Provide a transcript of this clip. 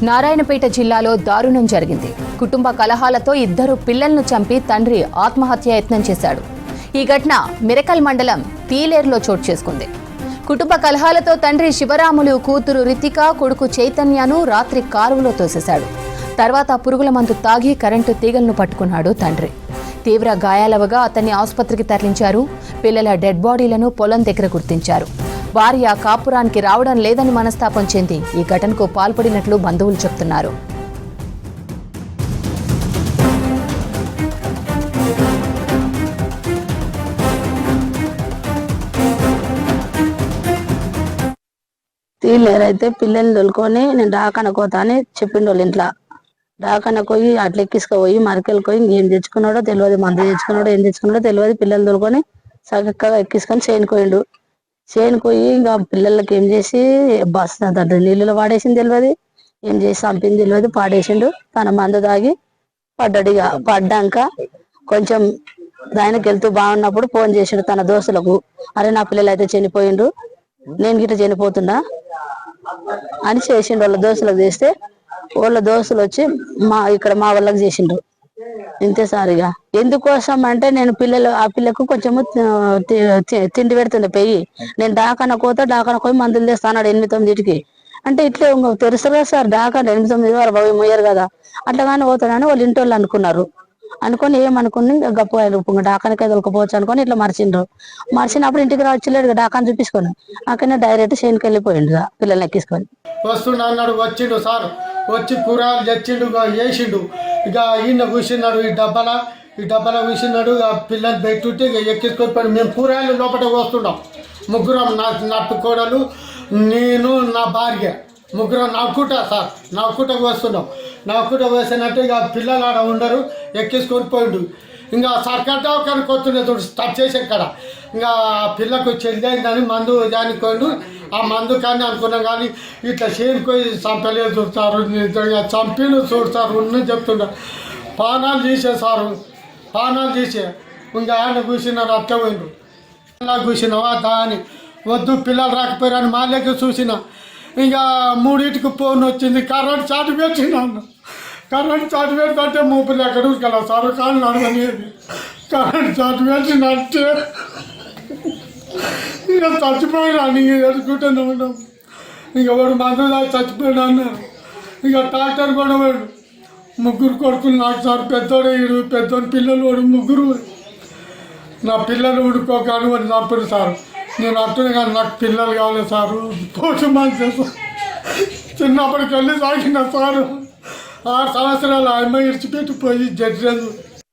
నారాయణపేట జిల్లాలో దారుణం జరిగింది. కుటుంబ కలహాలతో ఇద్దరు పిల్లలను చంపి తండ్రి ఆత్మహత్యాయత్నం చేశాడు. ఈ ఘటన మిరకల్ మండలం పీలేరులో చోటు చేసుకుంది. కుటుంబ కలహాలతో తండ్రి శివరాములు కూతురు రితిక కొడుకు చైతన్యను రాత్రి కారులో తోసేశాడు. తర్వాత పురుగుల మందు తాగి కరెంటు తీగలను పట్టుకున్నాడు తండ్రి. తీవ్ర గాయాలవగా అతన్ని ఆసుపత్రికి తరలించారు. పిల్లల డెడ్ బాడీలను పొలం దగ్గర గుర్తించారు. భార్య కాపురానికి రావడం లేదని మనస్తాపం చెంది ఈ ఘటనకు పాల్పడినట్లు బంధువులు చెబుతున్నారు. తీలేరైతే పిల్లల్ని తొలుకొని నేను డాకన కోతా అని చెప్పిండు వాళ్ళు ఇంట్లో. డాకన పోయి అట్లా ఎక్కిసుకుపోయి మరకెళ్ళి పోయి ఏం తెచ్చుకున్నాడో తెలియదు, మందు తెచ్చుకున్నాడో ఏం తెచ్చుకున్నాడో తెలియదు. పిల్లలు తొలుకొని చక్కగా ఎక్కిసుకొని చేనుకోయిండు. చేనుకోయి ఇంకా పిల్లలకి ఏం చేసి బస్ నీళ్ళలో వాడేసింది తెలియదు, ఏం చేసి చంపింది తెలియదు, పాడేసిండు. తన మందు తాగి పడ్డాడు. ఇక పడ్డాక కొంచెం ఆయనకి వెళ్తూ బాగున్నప్పుడు ఫోన్ చేసిండు తన దోస్తులకు, అరే నా పిల్లలు అయితే చనిపోయిండు, నేను గిట్ట చనిపోతున్నా అని చేసిండు. వాళ్ళ దోస్తులకు చేస్తే వాళ్ళ దోస్తులు వచ్చి ఇక్కడ మా వాళ్ళకి చేసిండ్రు. ఇంతే సారిగా ఎందుకోసం అంటే నేను ఆ పిల్లకు కొంచెము తిండి పెడుతుండే పెయ్యి. నేను డాకన పోయి మందులు తెస్తాను 8-9కి అంటే ఇట్లే తెలుసు కదా సార్, డాకన 8-9 వరకు పోయారు కదా, అట్లాగానే పోతానని వాళ్ళు ఇంటి వాళ్ళు అనుకొని ఏమనుకుని గప్ప డాకానికి దొరకపోవచ్చు అనుకొని ఇట్లా మర్చినప్పుడు ఇంటికి రావచ్చలేడు. డాకాని చూపించుకొని అక్కడనే డైరెక్ట్ చేనుకి వెళ్ళిపోయిండు పిల్లల్ని ఎక్కించుకొని. వస్తుండ అన్నాడు, వచ్చిండు సార్, వచ్చి కూరగాయలు తెచ్చిండు, వేసిండు. ఇక ఈయన కూర్చున్నాడు ఈ డబ్బాలో కూర్చున్నాడు. ఇక పిల్లలు పెట్టుంటే ఇక ఎక్కించుకొని పోయి మేము కూరగాయలు లోపల వస్తున్నాం. ముగ్గురం నా కోడలు, నేను, నా భార్య ముగ్గురం నవ్వుకుంటా వస్తున్నాం. నవ్వుకుంటా వేసినట్టు ఇక పిల్లలు ఆడ ఉండరు, ఎక్కించుకొని పోయిండు. ఇంకా సర్కార్ దవాఖానికి వస్తుండే చూడు స్టార్ట్ చేసే కాడ ఇంకా పిల్లకు చెల్లిందని మందు దానికోండు. ఆ మందు కానీ అనుకున్నాం కానీ ఇట్లా చేనుకొని చంపలేదు చూస్తారు, చంపిను చూస్తారు ఉన్నది చెప్తున్నారు. పానాలు తీసే ఇంకా ఆయన కూర్చున్నారు. అట్లా పోయిండు. కూర్చున్నావా దాని వద్దు పిల్లలు రాకపోయారని మాలేక చూసిన. ఇక 3టికి ఫోన్ వచ్చింది, కరెంట్ చాటు పెట్టినాను. కరెంట్ చాటు పెడితే మూపులు ఎక్కడ ఉసుకెళ్ళా సార్, కాళ్ళు నడవనేది. కరెంట్ చాటు పెట్టినట్టే ఇక చచ్చిపోయినా ఇక ఎదుర్కొంటూనే ఉన్నాం. ఇక వాడు మందు చచ్చిపోయినా అన్నారు. ఇక డాక్టర్ కూడా వాడు ముగ్గురు కొడుకులు నాకు సార్, పెద్దోని పిల్లలు వాడు ముగ్గురు. నా పిల్లలు ఉడుకోగాని వాడు చంపారు సార్. నేను అంటున్నా కానీ నాకు పిల్లలు కావాలి సారు, పోటీ మంచి చిన్నప్పటికి వెళ్ళి సాగిన సారు. 6 సంవత్సరాలు అమ్మాయి ఇడిచిపెట్టి పోయి జడ్జి